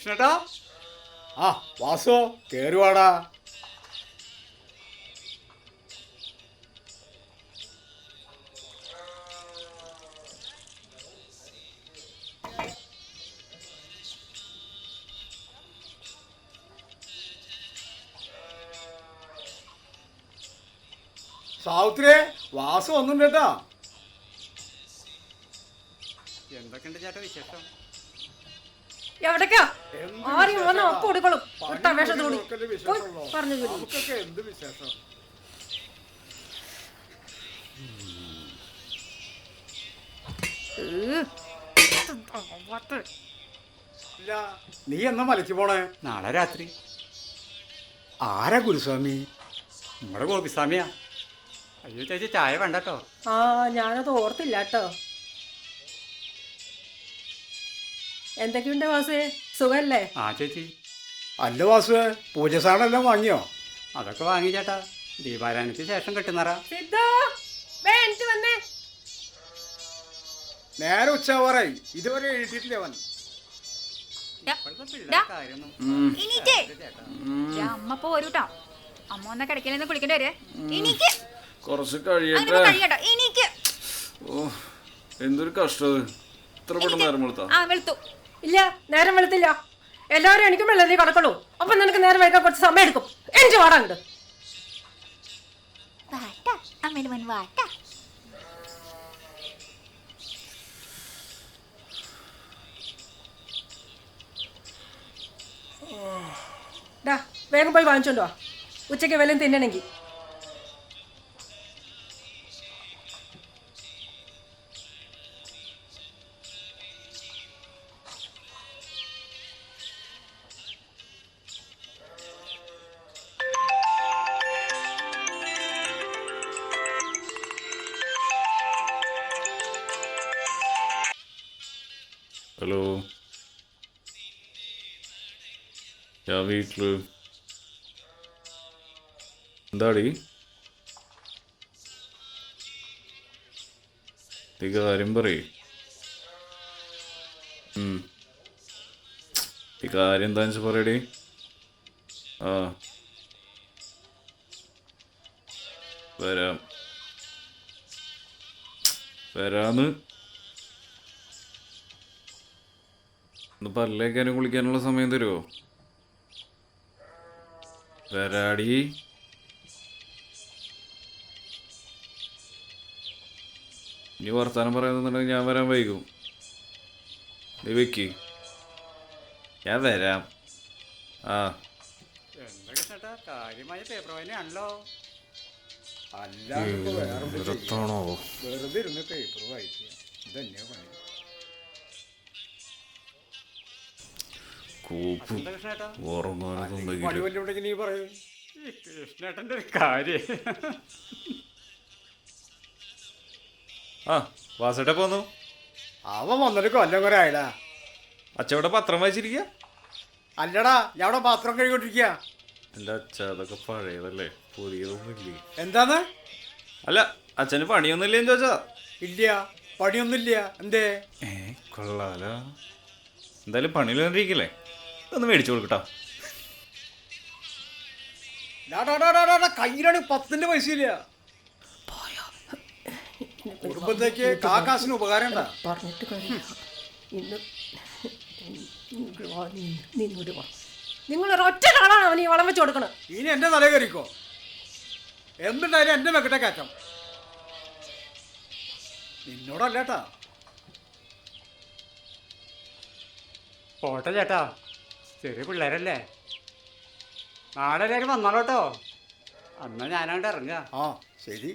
കൃഷ്ണേട്ടാ. ആ വാസോ കേറുവാടാ. സാവിത്രിയെ വാസു ഒന്നും കേട്ടാ. എന്തൊക്കെയുണ്ട് ചേട്ടാ വിശേഷം? എവിടേക്കാ ആരും വന്ന ഒപ്പ് കൊടുക്കണം. പറഞ്ഞു നമുക്കൊക്കെ എന്ത് വിശേഷം? ഇല്ല, നീ എന്നാ മലയ്ക്ക് പോണേ? നാളെ രാത്രി. ആരാ ഗുരുസ്വാമി? നമ്മുടെ ഗോപിസ്വാമിയാ. അയ്യോ ചേച്ചി ചായ വേണ്ട കേട്ടോ. ആ ഞാനത് ഓർത്തില്ല കേട്ടോ. എന്തൊക്കെയുണ്ട് വാസേ, സുഖല്ലേ? ആ ചേച്ചി. അല്ല വാസുവേ, പൂജ സാധനം വാങ്ങിയോ? അതൊക്കെ വാങ്ങി ചേട്ടാ. ദീപാരാധനയ്ക്ക് ശേഷം കിട്ടുന്നറാ. നേരെ ഉച്ചയാവാറായി, ഇതുവരെ എഴുതിയിട്ടില്ല അവൻ. അമ്മ പോരൂട്ടോ. അമ്മ ഒന്ന് കിടക്കലെന്ന് കുളിക്കേണ്ടി വരെ. എനിക്ക് കുറച്ച് കഴിയട്ടെ. എന്തൊരു കഷ്ടം. ഇത്ര പെട്ടെന്ന് നേരം വെളുത്താ? ഇല്ല, നേരം വെളുത്തില്ല. എല്ലാവരും എനിക്കും വെള്ളത്തിൽ കിടക്കുള്ളൂ. അപ്പൊ നിനക്ക് നേരം വൈകാൻ കുറച്ച് സമയം എടുക്കും. എനിക്ക് വാടാണ്ട്. വേഗം പോയി വാങ്ങിച്ചോണ്ടോ, ഉച്ചയ്ക്ക് വല്ലതും തിന്നണമെങ്കിൽ. ഹലോ, ഞാൻ വീട്ടില്. എന്താടി ഈ കാര്യം പറയേ. ഈ കാര്യം എന്താന്ന് വെച്ചാൽ പറയടി. ആ വരാന്ന്. ഒന്ന് പല്ലേക്കാനും കുളിക്കാനുള്ള സമയം തരുമോ? വരാടി. ഇനി വർത്താനം പറയുന്നുണ്ടെങ്കിൽ ഞാൻ വരാൻ വൈകും. നീ വെക്ക്, ഞാൻ വരാം. ആ എന്താ കൃഷ്ണേട്ടാ, കാര്യമായ പേപ്പർ വായനയാണല്ലോ. അല്ലാണ്ട് വെറുതെ ഇരുന്ന് പേപ്പർ വായിക്കുക, ഇതന്നെയാ പണി. എന്താ കൃഷ്ണേട്ടാ? പണി വല്ലുണ്ടെങ്കിൽ നീ പറയൂ. ഈ കൃഷ്ണേട്ടൻ്റെ ഒരു കാര്യം. ആ വാസേട്ടാ പോന്നു. അവൻ വന്നിട്ട് കൊല്ലം കുറെ ആയിടാ. അച്ഛവിടെ പത്രം വായിച്ചിരിക്കുക? അല്ലടാ, ഞാൻ അവിടെ പാത്രം കഴുകിക്കൊണ്ടിരിക്കുക. അല്ല അച്ഛ, അതൊക്കെ പഴയതല്ലേ, പുതിയതൊന്നുമില്ലേ? എന്താന്ന്? അല്ല അച്ഛന് പണിയൊന്നുമില്ലേന്ന് ചോദിച്ചാ. ഇല്ല, പണിയൊന്നുമില്ല. എന്തേ? കൊള്ളാലോ. എന്തായാലും പണിയിലൊന്നിരിക്കില്ലേ, ഒന്ന് മേടിച്ചു കൊടുക്കട്ടോ. കയ്യിലാണ് 10 പൈസ ഇല്ല. കുടുംബത്തേക്ക് കാക്കാശിന് ഉപകാരം ഉണ്ടാ. പറഞ്ഞിട്ട് നിങ്ങളൊരൊറ്റ ആളാണ് അവന് ഈ വളം വെച്ച് കൊടുക്കണം. ഇനി എന്റെ തല കയറിക്കോ. എന്തുണ്ടായാലും എന്റെ മെക്കട്ടെ കയറ്റം. നിന്നോടല്ലേട്ടാ. പോട്ടെ ചേട്ടാ, ചെറിയ പിള്ളേരല്ലേ. നാളെ എല്ലാവരും വന്നോളൂട്ടോ. അന്ന് ഞാനങ്ങോട്ട് ഇറങ്ങുക. ആ ശരി.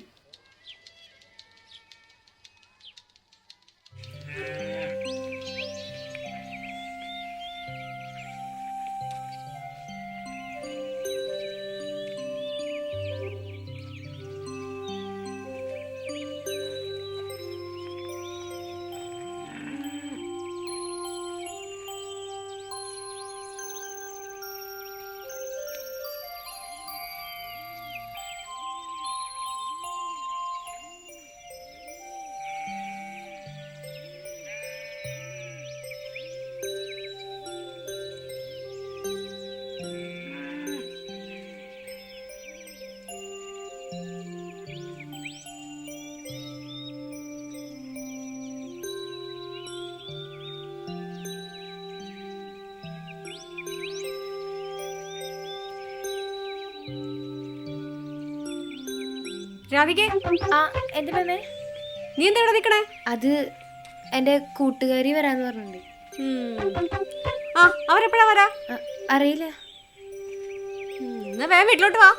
രാധികേ, ആ എന്റെ മേമേ, നീ എന്താ ഇവിടെ നിക്കണേ? അത് എന്റെ കൂട്ടുകാരി വരാന്ന് പറഞ്ഞിട്ടുണ്ട്. ആ, അവരെപ്പോഴാ വരാ? അറിയില്ല. എന്നാ വേഗം വീട്ടിലോട്ട് വാ.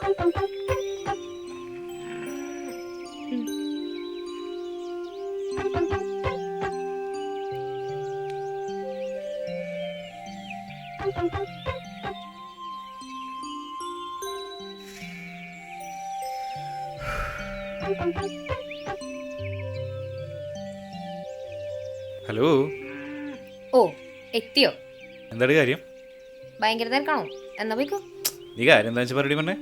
ഹലോ, ഓ എത്തിയോ? എന്താണ് കാര്യം? ഭയങ്കര തിരക്കാണോ? എന്നാ പോയിക്കോ. നീ കാര്യം എന്താ വെച്ചാൽ പറയടി പറഞ്ഞേ.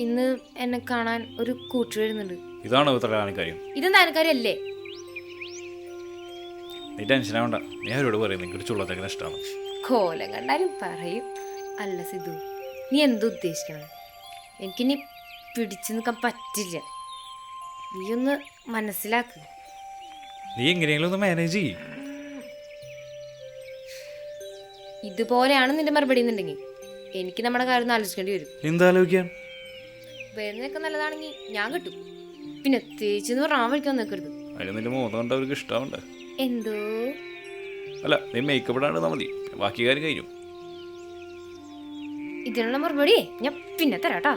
ഇന്ന് എന്നെ കാണാൻ ഒരു കൂട്ടു വരുന്നുണ്ട്. ഇതാണോ ഇത്ര കാര്യം? ഇതെന്താ കാര്യല്ലേ? നീ ടെൻഷൻ ആവണ്ട, നീ അവരോട് പറയും നിനക്ക് ചുള്ളത്തേക്ക് ഇഷ്ടമാണ്. കോലം കണ്ടാലും പറയും. അല്ല സിദ്ധു, നീ എന്താ ഉദ്ദേശിക്കണം? എനിക്കിനി പിടിച്ചു നിൽക്കാൻ പറ്റില്ല. നീ ഒന്ന് മനസ്സിലാക്ക്. നീ എങ്ങനെയെങ്കിലും ഒന്ന് മാനേജ് ചെയ്യും. ഇതുപോലെയാണ് നിന്റെ മറുപടി എന്നുണ്ടെങ്കിൽ എനിക്ക് നമ്മുടെ കാര്യം ഒന്ന് ആലോചിക്കേണ്ടി വരും. എന്താലോചിക്കാൻ? വരുന്നതൊക്കെ നല്ലതാണെങ്കിൽ ഞാൻ കിട്ടും. പിന്നെ തേച്ചെന്ന് പറഞ്ഞാൽ വഴിക്കാൻ നിൽക്കരുത്. അതിന് നിന്റെ മോഹം കണ്ട അവർക്ക് ഇഷ്ടമുണ്ട്. എന്തോ അല്ല, നീ മേക്കപ്പ് ഇടാണ്ട് മതി, ബാക്കി കാര്യം കഴിഞ്ഞു. ഇതിനുള്ള മറുപടി ഞാൻ പിന്നെ തരാട്ടാ.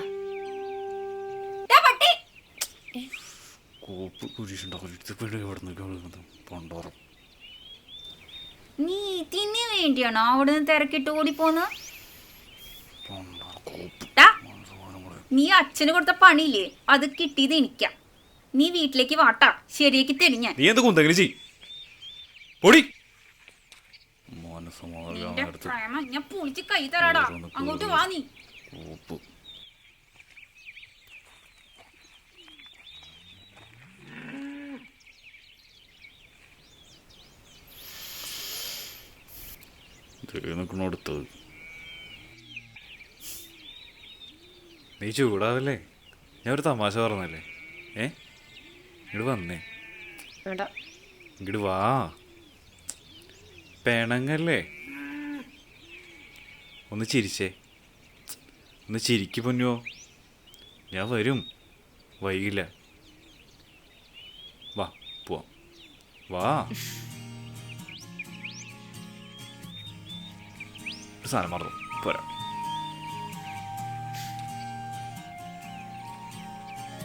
നീ ഇതിന് വേണ്ടിയാണോ അവിടെ നിന്ന് തിരക്കിട്ട് ഓടിപ്പോന്ന്? നീ അച്ഛന് കൊടുത്ത പണിയില്ലേ, അത് കിട്ടിയത് എനിക്കാ. നീ വീട്ടിലേക്ക് വാട്ടാ, ശരിയാക്കി തരും ഞാൻ. നീ എന്ത് കുന്തെങ്കിലും ചെയ്. പൊടി. നിന്റെ പ്രേമം ഞാൻ പൊളിച്ച് കൈ തരാടാ. അങ്ങോട്ട് വാ നീ. അടുത്തത് നീ ചൂടാവല്ലേ? ഞാൻ ഒരു തമാശ പറഞ്ഞല്ലേ. ഇങ്ങോട്ട് വന്നേ, വേണ്ട. ഇങ്ങോട്ട് വാ. പെണങ്ങല്ലേ, ഒന്ന് ചിരിച്ചേ. ഒന്ന് ചിരിക്ക് പൊന്നോ. ഞാൻ വരും, വൈകില്ല. വാ പോവാം, വാ. ഒരു സാധനം മറന്നു, പോരാ.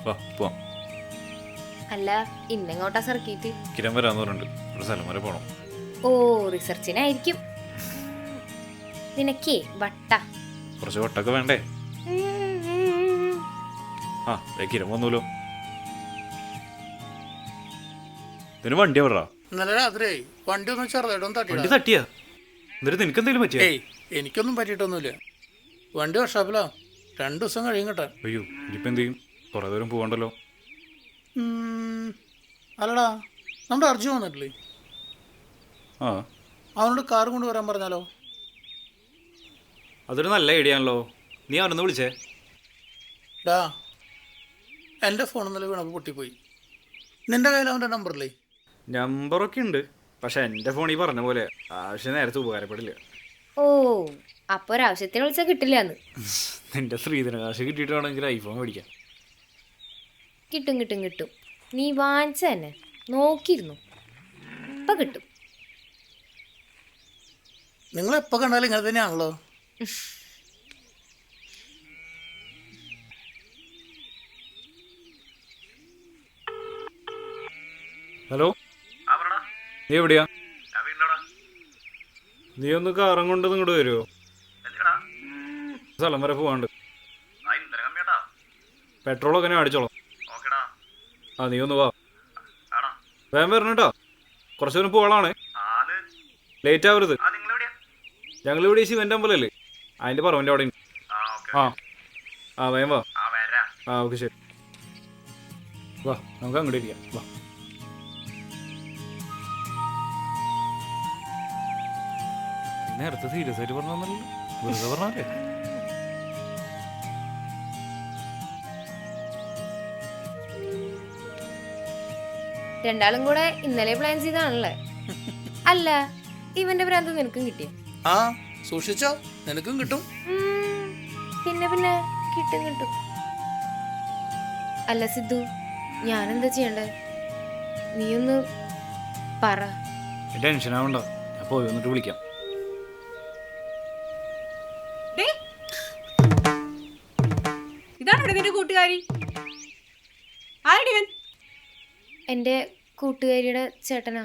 വാ പോവാം. അല്ല, ഇന്നെങ്ങോട്ടാ സർക്കിട്ട്? കിരൺ വരാന്ന് പറഞ്ഞിട്ടുണ്ട്, ഒരു സ്ഥലം വരെ പോണം. ഓ, റിസർച്ചിനായിരിക്കും. നിനക്കേ വട്ട കുറച്ച് വട്ടൊക്കെ വേണ്ടേ? ആ, കിരൺ വന്നൂലോ. ഇതിന് വണ്ടി എവിടാ? ഇന്നലെ രാത്രി വണ്ടി ഒന്ന് ചെറുതായിട്ടൊന്ന് വണ്ടി തട്ടി. തട്ടിയാ? എന്നിട്ട് നിനക്ക് എന്തെങ്കിലും പറ്റിയ? ഏയ്, എനിക്കൊന്നും പറ്റിയിട്ടൊന്നുമില്ല. വണ്ടി വർഷാപ്പിലാ, 2 ദിവസം കഴിയും കിട്ടാൻ. അയ്യോ, ഇനിയിപ്പോൾ എന്ത് ചെയ്യും? കുറേ ദൂരം പോകണ്ടല്ലോ. അല്ലടാ, നമ്മുടെ അർജുൻ വന്നിട്ടില്ലേ? ആ, അവനോട് കാർ കൊണ്ട് വരാൻ പറഞ്ഞാലോ? അതൊരു നല്ല ഐഡിയ ആണല്ലോ. നീ അവനൊന്ന് വിളിച്ചേ. ഡാ, എൻ്റെ ഫോൺ ഇന്നലെ വീണപ്പോൾ പൊട്ടിപ്പോയി. നിന്റെ കയ്യിൽ അവൻ്റെ നമ്പറില്ലേ? നമ്പറൊക്കെ ഉണ്ട്, പക്ഷെ എൻ്റെ ഫോണിൽ പറഞ്ഞ പോലെ ആവശ്യം നേരത്തെ ഉപകാരപ്പെടില്ല. ഓ, അപ്പൊ ഒരാവശ്യത്തിന് വിളിച്ചാൽ കിട്ടില്ലാന്ന്. നിന്റെ ശ്രീധനകാശ് കിട്ടിയിട്ട് വേണമെങ്കിൽ ഐഫോൺ മേടിക്കാം. കിട്ടും കിട്ടും കിട്ടും. നീ വാങ്ങിച്ച തന്നെ നോക്കിയിരുന്നു, ഇപ്പൊ കിട്ടും. നിങ്ങളെപ്പോൾ കണ്ടാലും ഇങ്ങനെ തന്നെയാണല്ലോ. ഹലോ, നീ എവിടെയാ? നീ ഒന്ന് കാറും കൊണ്ട് ഇങ്ങോട്ട് വരുമോ? സ്ഥലം വരെ പോവാണ്ട്. പെട്രോളൊക്കെ ഞാൻ അടിച്ചോളാം. ആ, നീ ഒന്ന് വാ, വേഗം വരണം കേട്ടോ. കുറച്ച് ദൂരം പോകാനാണ്, ലേറ്റ് ആവരുത്. ഞങ്ങളിവിടെ ശിവൻ്റെ അമ്പലല്ലേ, അതിൻ്റെ പറവൻ്റെ അവിടെ ഉണ്ട്. ആ വേഗം വാ. ആ, ഓക്കെ, ശരി. വാ, നമുക്ക് അങ്ങോട്ട് ഇരിക്കാം. വാ. നേരത്തെ സീരിയസ് ആയിട്ട് പറഞ്ഞല്ലോ, വെറുതെ പറഞ്ഞാലേ. രണ്ടാളും കൂടെ ഇന്നലെ പ്ലാൻ ചെയ്താണല്ലേ? അല്ല, ഇവന്റെ ഭ്രാന്ത് നിനക്കും കിട്ടിയ? ആ, സൂക്ഷിച്ചോ, നിനക്കും കിട്ടും. പിന്നെ പിന്നെ കിട്ടും കിട്ടും. അല്ല സിദ്ധു, ഞാനെന്താ ചെയ്യണ്ടേ? നീയൊന്ന് പറ. ടെൻഷൻ ആവണ്ട, ഞാൻ പോയി വന്നിട്ട് വിളിക്കാം. ഇതാണ് നിന്റെ കൂട്ടുകാരി. ആരടിവൻ? എൻ്റെ കൂട്ടുകാരിയുടെ ചേട്ടനാ.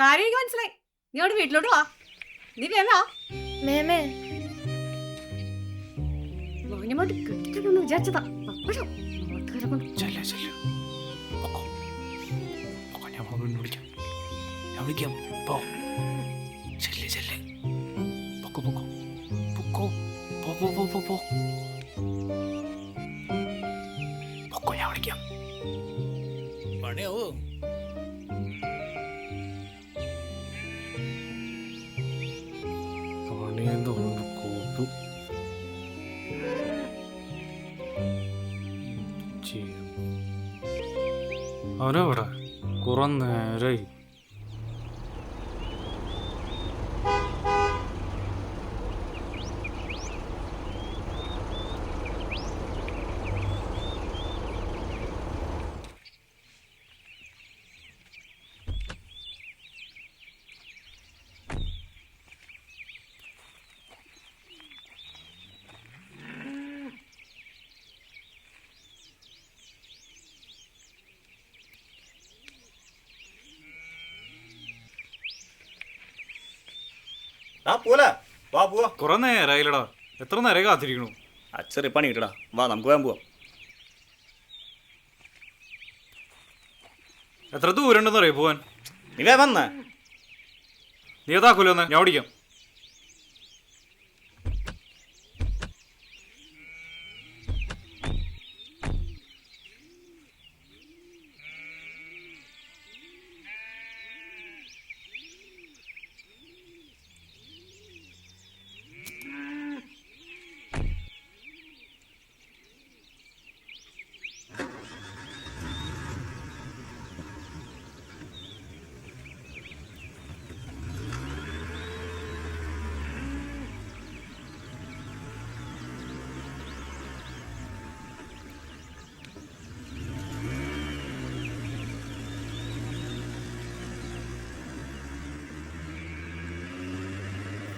കാര്യം എനിക്ക് മനസ്സിലായി. നീ അവിടെ വീട്ടിലോട്ട് വാ. നീ വേവാ മേമേ. മോനോട്ട് കിട്ടില്ലെന്ന് വിചാരിച്ചതാ. അപ്പോഴും ഞാൻ വിളിക്കാം. പോ ചെല്ലേ ചെല്ലേ, പൊക്കോ പൊക്കോ പൊക്കോ, പോ പോ പോ പോ പോ പൊക്കോ, ഞാൻ വിളിക്കാം. പണിയാവോ? പണിയെന്തോ കൂപ്പു അവനവിടെ കുറെ നേരായി. കുറെ നേരായില്ലടാ, എത്ര നേരം കാത്തിരിക്കണു. അച്ഛറി പണി കിട്ടടാ, വാ നമുക്ക് വേഗം പോവാം. എത്ര ദൂരം ഉണ്ടെന്ന് അറിയാം പോവാൻ? നീ വേ വന്നേ. നീ അതാക്കൂല, ഞാൻ ഓടിക്കാം.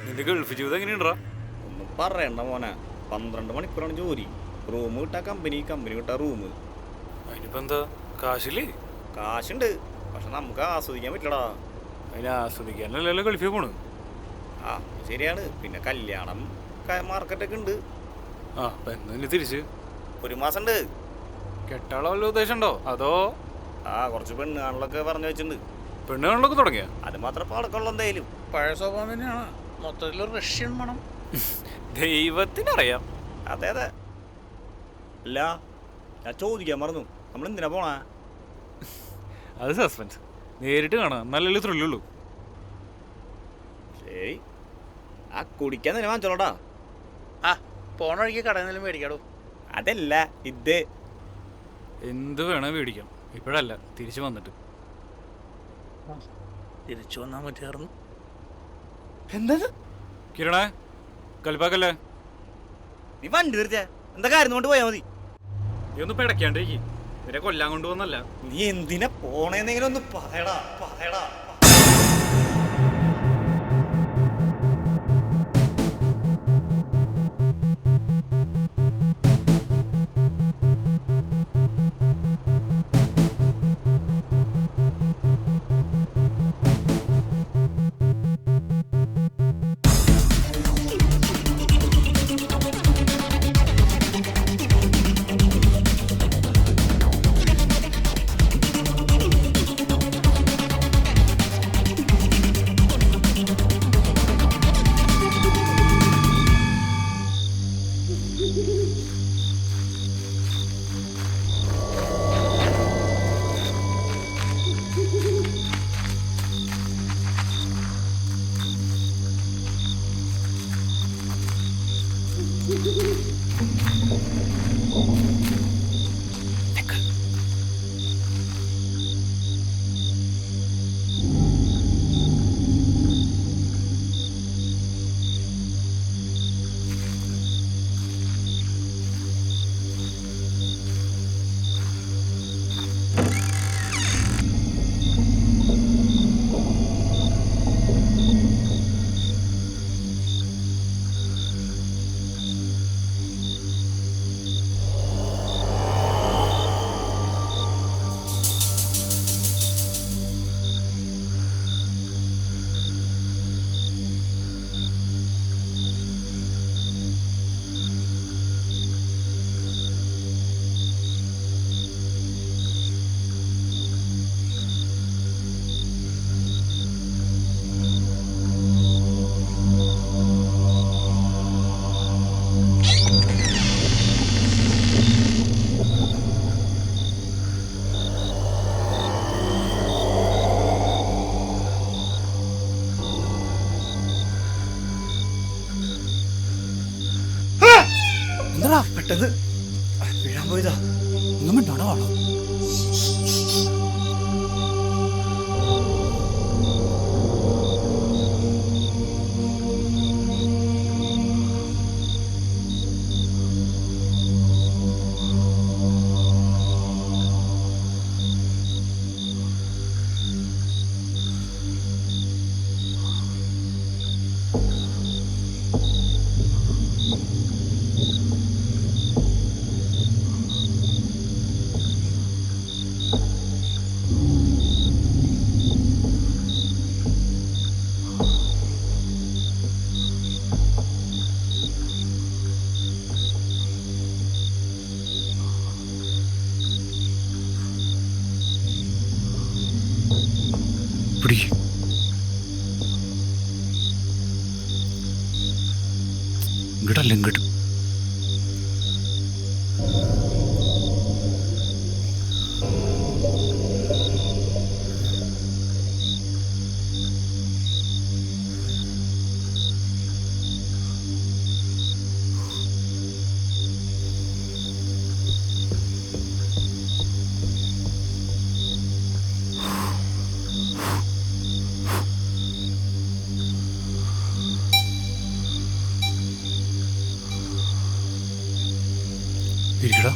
നിന്റെ ഗൾഫ് ജീവിതം എങ്ങനെയുണ്ടാ? ഒന്നും പറയണ്ട മോനെ, 12 മണിക്കൂറാണ് ജോലി. റൂം കിട്ടാ കമ്പനി, കമ്പനി കിട്ടാ റൂം. അതിനിപ്പോ എന്താ, കാശില്ലേ? കാശുണ്ട്, പക്ഷെ നമുക്ക് ആസ്വദിക്കാൻ പറ്റില്ലടാ. അതിന് ആസ്വദിക്കാനല്ലല്ലോ ഗൾഫിൽ പോണ്. ആ ശരിയാണ്. പിന്നെ കല്യാണം മാർക്കറ്റൊക്കെ ഉണ്ട്. ആ അപ്പൊ എന്തെങ്കിലും തിരിച്ച് 1 മാസം ഉണ്ട്. കെട്ടാളോ വല്ല ഉദ്ദേശം ഉണ്ടോ? അതോ ആ കുറച്ച് പെണ്ണുകാണലൊക്കെ പറഞ്ഞു വെച്ചിട്ടുണ്ട്. പെണ്ണുകാണലൊക്കെ തുടങ്ങിയ? അത് മാത്രം പാടക്കുള്ള എന്തായാലും. പഴയ സ്വഭാവം തന്നെയാണ്, മൊത്തത്തിലൊരു റഷ്യൻ മണം. ദൈവത്തിനറിയാം. അതെ അതെ. അല്ല ഞാൻ ചോദിക്കാൻ മറന്നു, നമ്മൾ എന്തിനാ പോണേ? അത് സസ്പെൻസ്, നേരിട്ട് കാണാം, നല്ല ത്രില്ലുള്ളൂ. ശരി, ആ കുടിക്കാൻ തന്നെ വാങ്ങിച്ചോളൂടാ. ആ പോണ വഴിക്ക് കടയിൽ നിന്നും മേടിക്കാടോ. അതല്ല ഇത്. എന്ത് വേണേ മേടിക്കാം, ഇപ്പോഴല്ല, തിരിച്ചു വന്നിട്ട്. തിരിച്ചു വന്നാൽ മതിയായിരുന്നു. എന്താ കിരണേ, കൽപ്പാക്കല്ലേ? നീ വണ്ടി തീർച്ച എന്താ കാര്യം കൊണ്ട് പോയാ മതി. നീ ഒന്ന് പിടയ്ക്കാണ്ടിരിക്കും, ഇവരെ കൊല്ലാൻ കൊണ്ടുപോകുന്നല്ല. നീ എന്തിനാ പോണേന്നെങ്കിലും ഒന്ന് പറയടാ പറയടാ. പെട്ടെന്ന് വീഴാൻ പോയതാ. ഒന്നും മിണ്ടോടെ വേണം. പിടിക്ക്. ഇങ്ങോട്ടല്ല ഇങ്ങോട്ട്. ഇരിക്കടാ.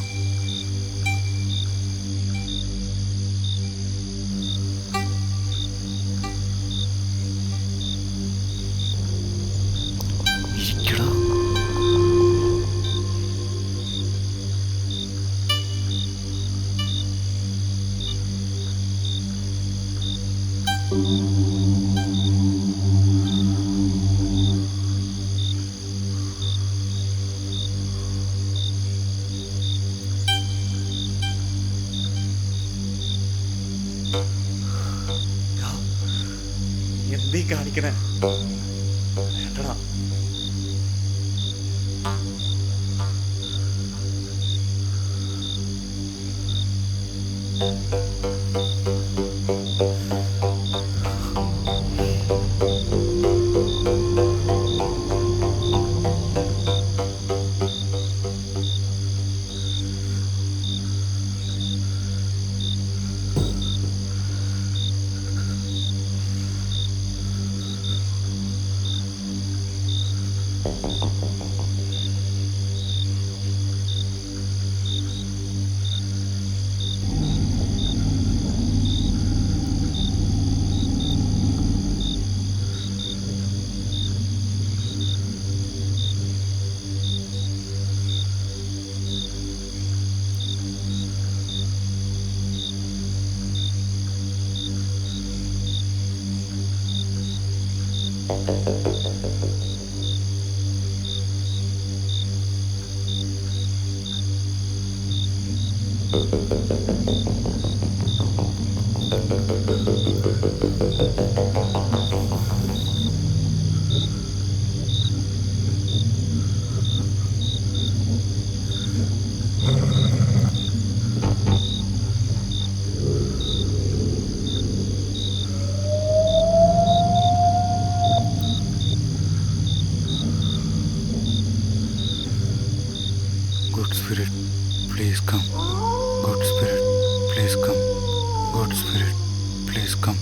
ഇരിക്കടാ. എന്തീ കാണിക്കണേ? വേണ്ടടാ. God Spirit, please come. God Spirit, please come. God Spirit, please come.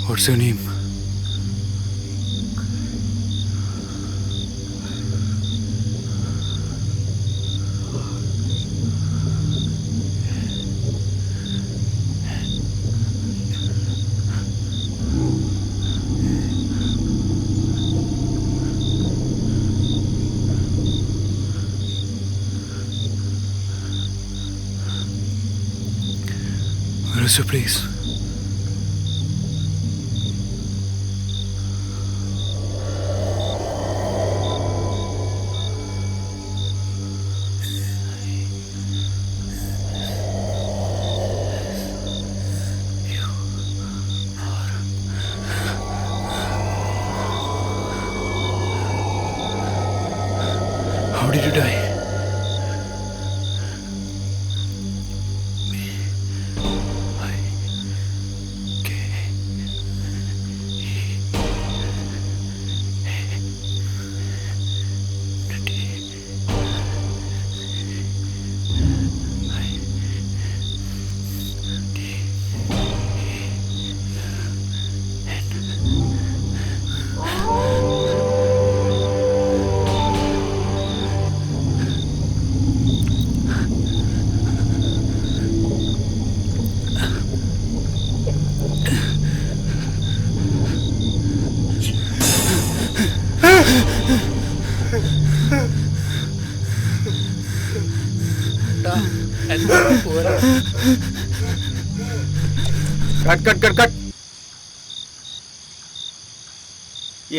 What's your name? Where is your place? Cut cut cut cut.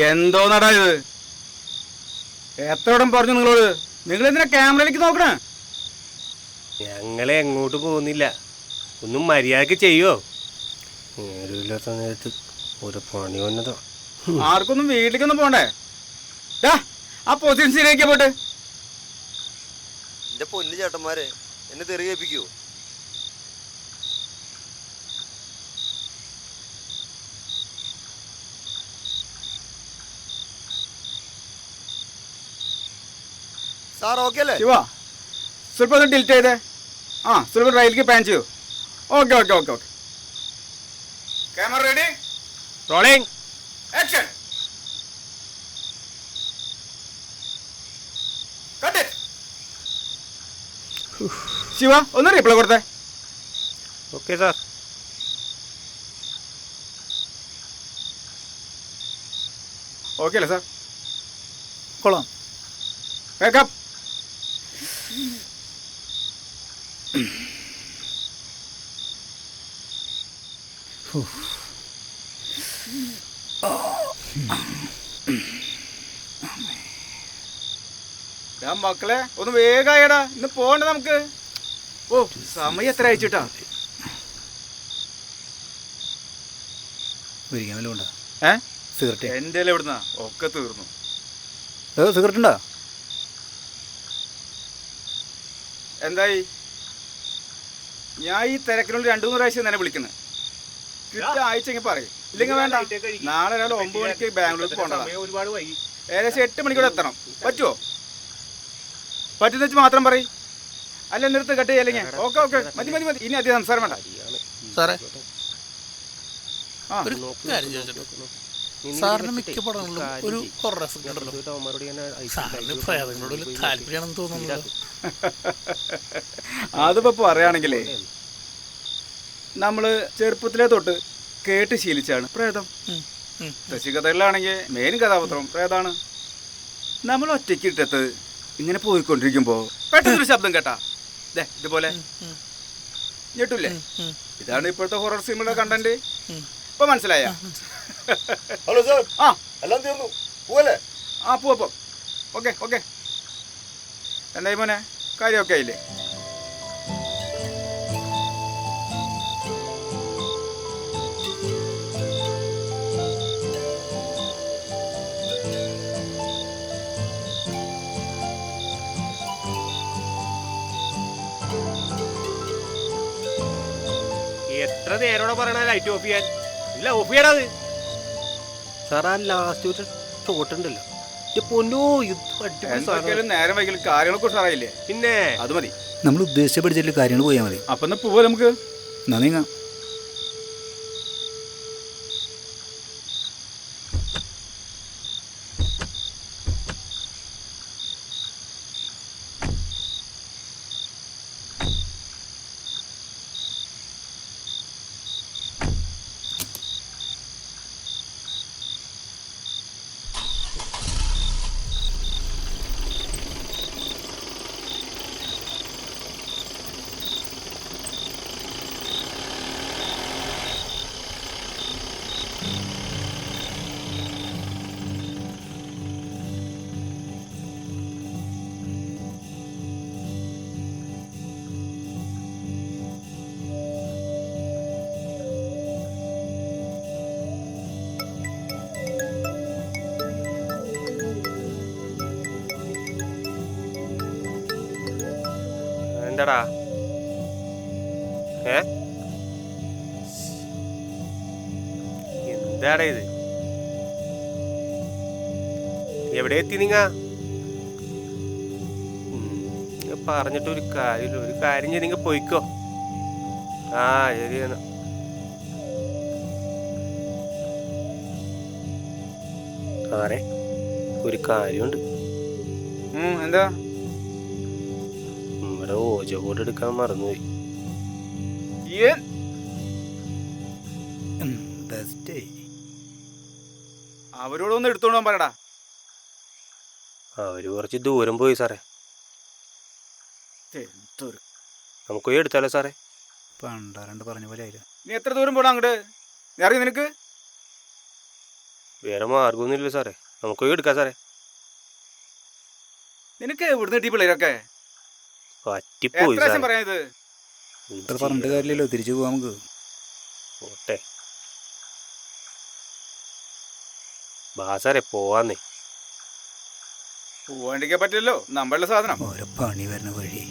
എന്തോന്നടാ ഇത്? എത്രയോടം പറഞ്ഞു നിങ്ങളോട്? നിങ്ങൾ എന്തിനാ ക്യാമറയിലേക്ക് നോക്കണേ? ഞങ്ങളെ എങ്ങോട്ട് പോകുന്നില്ല. ഒന്നും മര്യാദക്ക് ചെയ്യോ? നേരമില്ലാത്ത നേരത്ത് ഒരു പണി വന്നതോ. ആർക്കൊന്നും വീട്ടിലേക്കൊന്നും പോണ്ടേ? ആ പൊസിഷൻ ശരിയാക്കിയ പോട്ടെ. എന്റെ പൊന്നു ചേട്ടന്മാരെ, എന്നെ തെറി കേൾപ്പിക്കോ? സാർ ഓക്കെ അല്ലേ? ശിവ സ്വല്പം ഒന്ന് ഡിലിറ്റ് ചെയ്തേ. ആ സ്വല്പം റൈലിലേക്ക് പാൻ ചെയ്യൂ. Okay okay okay okay. Camera ready, rolling action. Cut it. Shiva ഒന്ന് റീപ്ലൈ കൊടുത്തേ. Okay sir. ഓക്കെ അല്ലേ സാർ? കൊള്ളാം. വേക്കപ്പ്. മക്കളെ ഒന്ന് വേഗായടാ, ഇന്ന് പോകണ്ട നമുക്ക്. ഓ സമയം എത്ര അയച്ചിട്ടാ? സിഗരറ്റ് എൻ്റെ എവിടുന്നാ? ഒക്കെ തീർന്നു. സിഗരറ്റ് ഉണ്ടോ? എന്തായി? ഞാൻ ഈ തിരക്കിനുള്ളിൽ 2-3 പ്രാവശ്യം തന്നെ വിളിക്കുന്നത്. കൃത്യം ആഴ്ച പറയും. ഇല്ലെങ്കിൽ വേണ്ട, നാളെ രാവിലെ 9 മണിക്ക് ബാംഗ്ലൂർക്ക് പോകേണ്ടതാണ്. ഏകദേശം 8 മണിക്കൂടെ എത്തണം. പറ്റുമോ? പറ്റുന്ന വെച്ച് മാത്രം പറയും. അല്ല നിർത്ത്, കട്ട് ചെയ്യല്ലെങ്കിൽ. ഓക്കെ ഓക്കെ, മതി മതി മതി. ഇനി അധികം സംസാരം വേണ്ട. സാറേ, ആ ഒരു കാര്യം ചോദിച്ചിട്ട്, സാറിന് മിക്ക പടങ്ങളിലും ഒരു ഹൊറർ എഫക്റ്റ് ഉണ്ടല്ലോ. സാറിന് പ്രേതങ്ങളോട് ഒരു താല്പര്യമാണെന്ന് തോന്നുന്നുണ്ടല്ലോ. അതിപ്പോ പറയുകയാണെങ്കിലേ, നമ്മള് ചെറുപ്പത്തിലെ തൊട്ട് കേട്ട് ശീലിച്ചാണ് പ്രേതം. ശശികഥകളിലാണെങ്കിൽ മെയിൻ കഥാപാത്രം പ്രേതാണ്. നമ്മൾ ഒറ്റയ്ക്ക് ഇട്ടത്ത് ഇങ്ങനെ പോയിക്കൊണ്ടിരിക്കുമ്പോ പെട്ടെന്നൊരു ശബ്ദം കേട്ടാ ഇതുപോലെ ഞെട്ടൂല്ലേ? ഇതാണ് ഇപ്പോഴത്തെ ഹൊറർ സിനിമയുടെ കണ്ടന്റ്. ഇപ്പൊ മനസ്സിലായ? ഹലോ സാർ, ആ എല്ലാം തീർന്നു, പോവല്ലേ? ആ പോവപ്പം. Okay okay. എന്തായി മോനെ, കാര്യമൊക്കെ ആയില്ലേ? എത്ര നേരോടെ പറയണ ലൈറ്റ് ഓഫ് ചെയ്യാൻ? ഇല്ല, ഓഫ് ചെയ്യണത്. സാർ ആ ലാസ്റ്റ് ഒരു ഷോട്ടുണ്ടല്ലോ, പൊന്നോ, എന്തൊക്കെയാലും നേരം വൈകൽ കാര്യങ്ങളൊക്കെ ഉഷാറായില്ലേ? പിന്നെ അത് മതി. നമ്മൾ ഉദ്ദേശിച്ച പഠിച്ചിട്ട് കാര്യങ്ങൾ പോയാൽ മതി. അപ്പൊ എന്നാ പോവാ നമുക്ക്. എന്നാ നീങ്ങാം. എന്താടാ? എന്താടാ ഇത്? എവിടെ എത്തി നിങ്ങ? പറഞ്ഞിട്ട് ഒരു കാര്യമില്ല. ഒരു കാര്യം ചെയ്ത് നിങ്ങൾ പോയിക്കോ. ആ ശരിയാണ്. ആരെ ഒരു കാര്യമുണ്ട്. എന്താ? നമ്മുടെ ഓജോ ബോർഡ് എടുക്കാൻ മറന്നുപോയി. അവരോടൊന്ന് എടുത്തോണ്ട് പോകാൻ പറയടാ. അവര് കുറച്ച് ദൂരം പോയി സാറേ. നമുക്ക് പോയി എടുത്താലോ സാറേ? പണ്ടാരണ്ട് പറഞ്ഞ പോലെ ആയില്ല. നീ എത്ര ദൂരം പോടാ അങ്ങോട്ട്? നീ അറിയോ നിനക്ക്? വേറെ മാർഗമൊന്നുമില്ല സാറേ, നമുക്ക് പോയി എടുക്കാം സാറേ. നിനക്ക് ഇവിടുന്ന് കിട്ടിയ പിള്ളേരൊക്കെ പറ്റിപ്പോയി എത്ര പ്രാവശ്യം സാറേ. പറയാ ഇത്? ഇത്ര പറഞ്ഞിട്ട് കാര്യമില്ലല്ലോ, തിരിച്ചു പോവാം നമുക്ക്. പോട്ടെ ബാ സാറേ, പോവാന്നേ. പോവാണ്ടിരിക്കാൻ പറ്റില്ലല്ലോ, നമ്മളുടെ സാധനം. ഓരോ പണി വരുന്ന വഴി.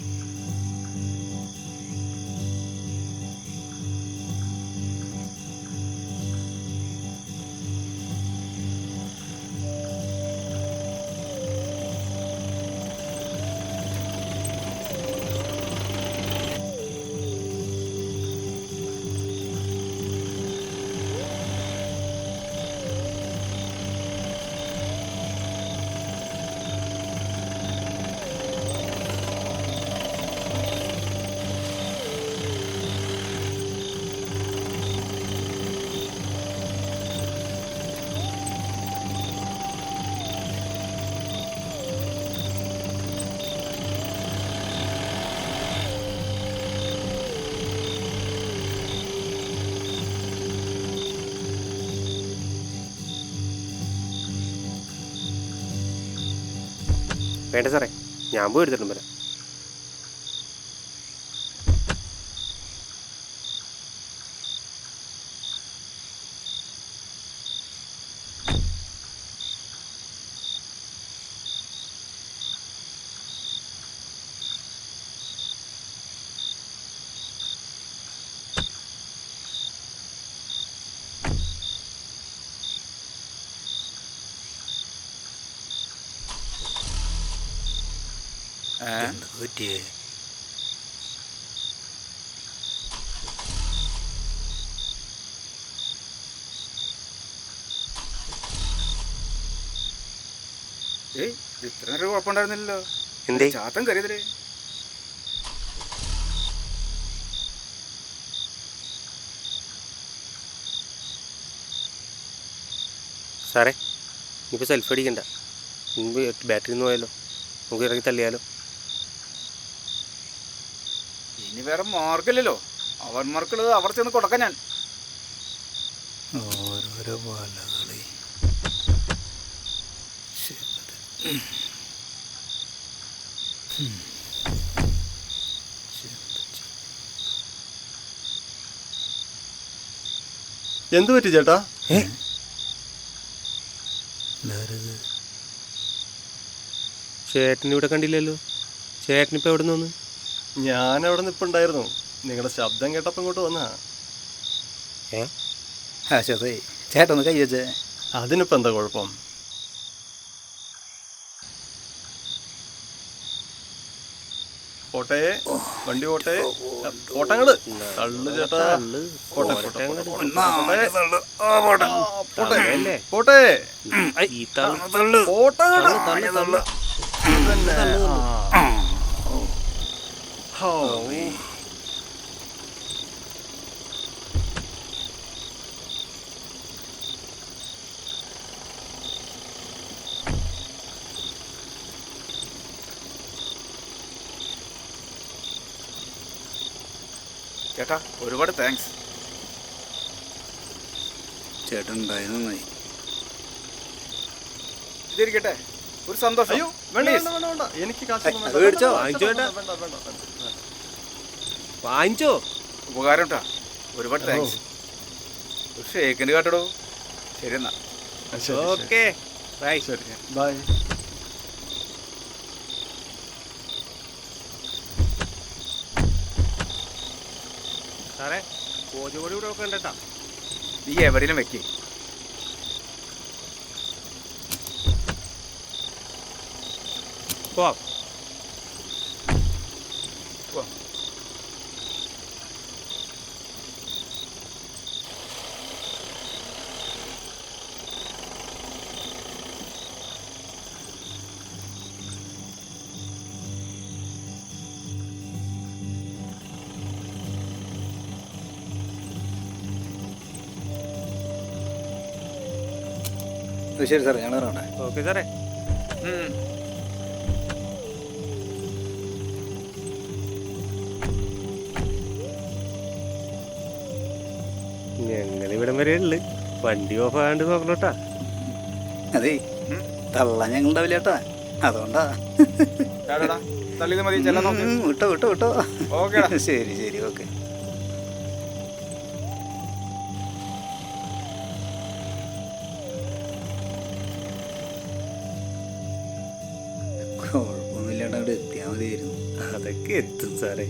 വേണ്ട സാറേ, ഞാൻ പോയി എടുത്തിട്ടും വരാം. എന്താ പറ്റിയേ? ഏയ് ഇത്ര നേരം കുഴപ്പമുണ്ടായിരുന്നില്ലല്ലോ. എന്തേ ചാത്തൻ കരുതലേ. സാറേ, ഇനിയിപ്പോൾ സെൽഫ് അടിക്കണ്ട, മുൻപ് ബാറ്ററി നിന്ന് പോയാലോ, നമുക്ക് ഇറങ്ങി തള്ളിയാലോ. ഇനി വേറെ മാർഗമില്ലല്ലോ, അവന്മാർക്കുള്ളത് അവർ ചെന്ന് കൊടുക്കാൻ ഞാൻ. ഓരോരോ വലകളി. എന്തു പറ്റി ചേട്ടാ? ചേട്ടൻ ഇവിടെ കണ്ടില്ലല്ലോ. ചേട്ടനിപ്പോൾ എവിടെ നിന്ന്? ഞാൻ അവിടെ നിൽപ്പുണ്ടായിരുന്നു, നിങ്ങളുടെ ശബ്ദം കേട്ടപ്പോൾ ഇങ്ങോട്ട് വന്നാ. ആശോസേ, ചേട്ടൊന്ന് കൈ വെച്ചേ. അതിനിപ്പോൾ എന്താ കുഴപ്പം? പോട്ടെ, വണ്ടി പോട്ടെ, പോട്ടങ്ങട് തള്ളു ചേട്ടാ. പോട്ടെ പോട്ടെ പോട്ടെ പോട്ടെ. ചേട്ടാ ഒരുപാട് താങ്ക്സ്. ചേട്ടൻ ഉണ്ടായി നന്നായി. ഇതിരിക്കട്ടെ, ഒരു സന്തോഷം. അയ്യോ വേണ്ട വേണ്ട വേണ്ട വേണ്ട, എനിക്ക് കാശൊന്നും വേണ്ട. മേടിച്ചോ, വേണ്ട, വാങ്ങിച്ചോ വേണ്ട, ചേട്ടാ. വേണ്ട, വേണ്ട, വേണ്ട, വേണ്ട. വാങ്ങിച്ചോ. ഉപകാരം കേട്ടാ, ഒരുപാട് താങ്ക്സ്. ഒരു ഷേക്കിന് കാട്ടടോ. ശരി എന്നാ. ശരി, ഓക്കെ ബൈ. ശരി, ബൈ. സാറേ, കോഴിക്കോട് ഇവിടെ ഒക്കെ ഉണ്ടേട്ടാ. നീ എവിടെയും വെക്കേ. പോവാം. ശരി സാറേ, ഞങ്ങൾ ഇറങ്ങട്ടെ. ഓക്കെ സാറേ. ഞങ്ങൾ ഇവിടം വരെ ഉള്ളു. വണ്ടി ഓഫ് ആകാണ്ട് നോക്കണോട്ടാ. അതേ തള്ള ഞങ്ങളുണ്ടാവില്ല ചേട്ടാ, അതുകൊണ്ടാ. തള്ളിയത് മതി, ചെല്ലാൻ നോക്ക്. വിട്ടോ വിട്ടോ വിട്ടോ. ഓക്കേടാ. ശരി ശരി ഓക്കെ. കുഴപ്പമൊന്നുമില്ലാണ്ട് അവിടെ എത്തിയാൽ മതിയായിരുന്നു. അതൊക്കെ എത്തും സാറേ.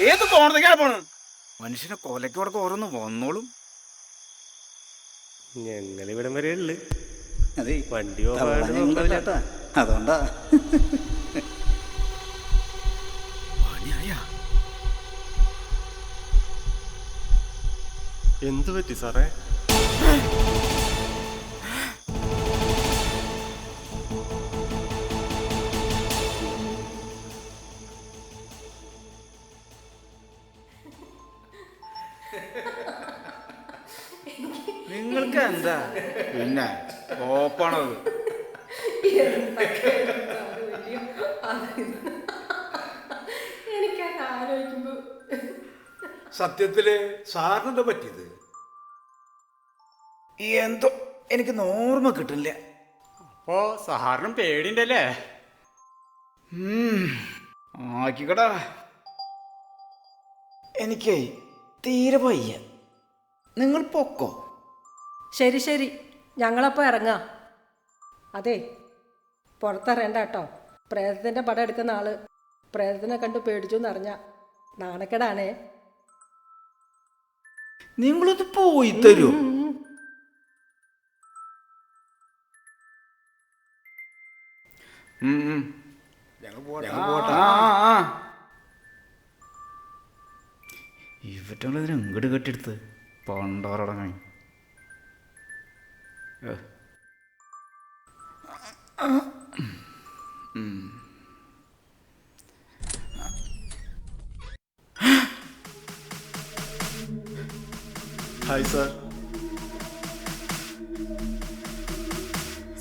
ഏത് കോണത്തേക്കാണ് പോണ്? മനുഷ്യനെ കൊലക്കോടൊക്കെ ഓരോന്ന് വന്നോളും. ഞങ്ങൾ ഇവിടം വരെ ഉള്ളു. അതേ വണ്ടി ഓഫ് തള്ള ആകാണ്ട് ഞങ്ങളുണ്ടാവില്ല നോക്കണോട്ടാ. ചേട്ടാ, അതുകൊണ്ടാ. എന്ത് പറ്റി സാറേ? നിങ്ങൾക്ക് എന്താ പിന്നെ ഓപ്പാണത്? എനിക്കത് ആലോചിക്കുമ്പോ സത്യത്തില് സാറിനെന്താ പറ്റിയത്? എന്തോ എനിക്ക് ഓർമ്മ കിട്ടില്ല. അപ്പോ സാറിനും പേടിയുണ്ടല്ലേ? ആക്കിക്കടാ. എനിക്കേ തീരെ വയ്യ, നിങ്ങൾ പൊക്കോ. ശരി ശരി, ഞങ്ങളപ്പോൾ ഇറങ്ങാം. അതെ, പുറത്തിറങ്ങണ്ട കേട്ടോ. പ്രേതത്തിൻ്റെ പടം എടുക്കുന്ന ആള് പ്രേതത്തിനെ കണ്ട് പേടിച്ചു എന്നറിഞ്ഞ നാണക്കേടാണേ. നിങ്ങളത് പോയി തരൂ. ഇവറ്റങ്ങളിതിന് ഇങ്ങോട്ട് കെട്ടിയെടുത്ത് പണ്ടാറടങ്ങി. Hi sir.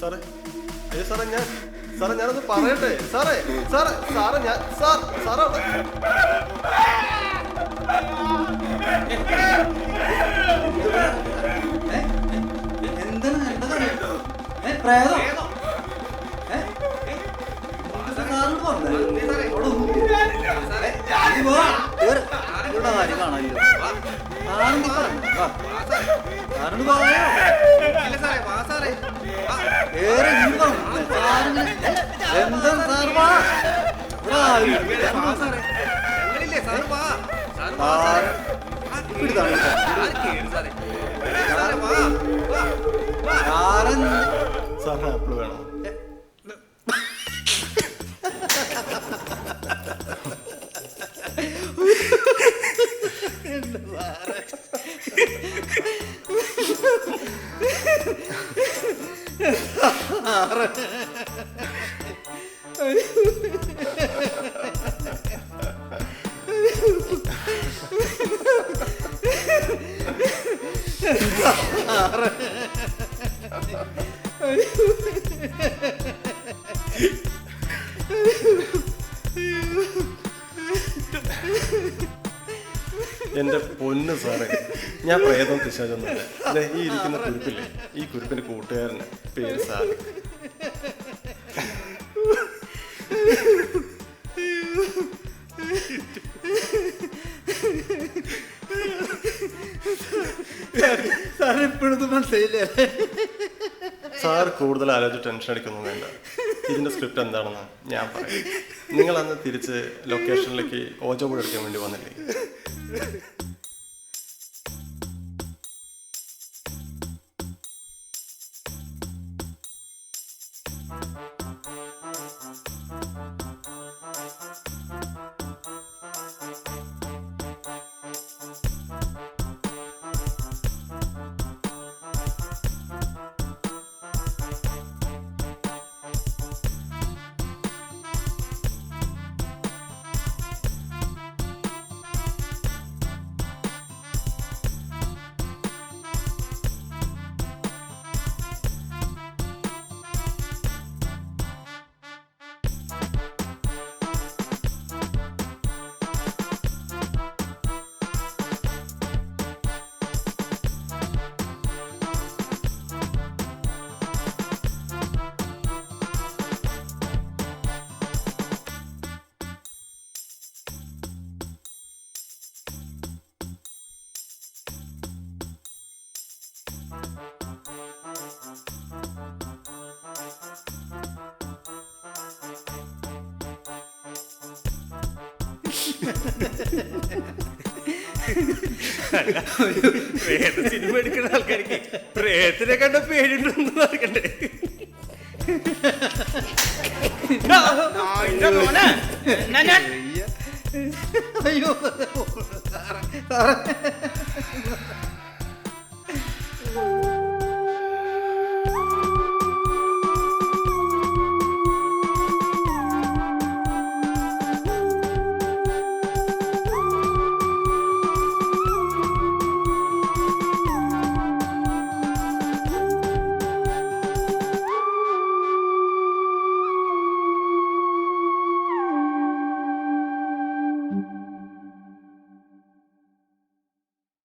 സാറേ അയ്യോ സാറേ ഞാനത് പറയട്ടെ സാറേ. സാറേ ഞാൻ സാറേ സാറിന് ആപ്പിൾ വേണോ? എന്റെ പൊന്ന് സാറേ, ഞാൻ പ്രേതം പിശാചൊന്നുമില്ല. ഈ ഇരിക്കുന്ന കുരുപ്പില്ലേ, ഈ കുരുപ്പിന്റെ കൂട്ടുകാരന് പേര് സാർ. സാർ കൂടുതൽ ആലോചിച്ച് ടെൻഷൻ അടിക്കൊന്നും വേണ്ട. ഇതിന്റെ സ്ക്രിപ്റ്റ് എന്താണെന്ന് ഞാൻ പറയാം. നിങ്ങൾ അന്ന് തിരിച്ച് ലൊക്കേഷനിലേക്ക് ഓജോ കൂടെ എടുക്കാൻ വേണ്ടി വന്നില്ലേ? പ്രേത സിനിമ എടുക്കുന്ന ആൾക്കാർക്ക് പ്രേതത്തിനെ കണ്ട പേടിയുണ്ടെന്ന് നടക്കണ്ടേ? അയ്യോ സാറേ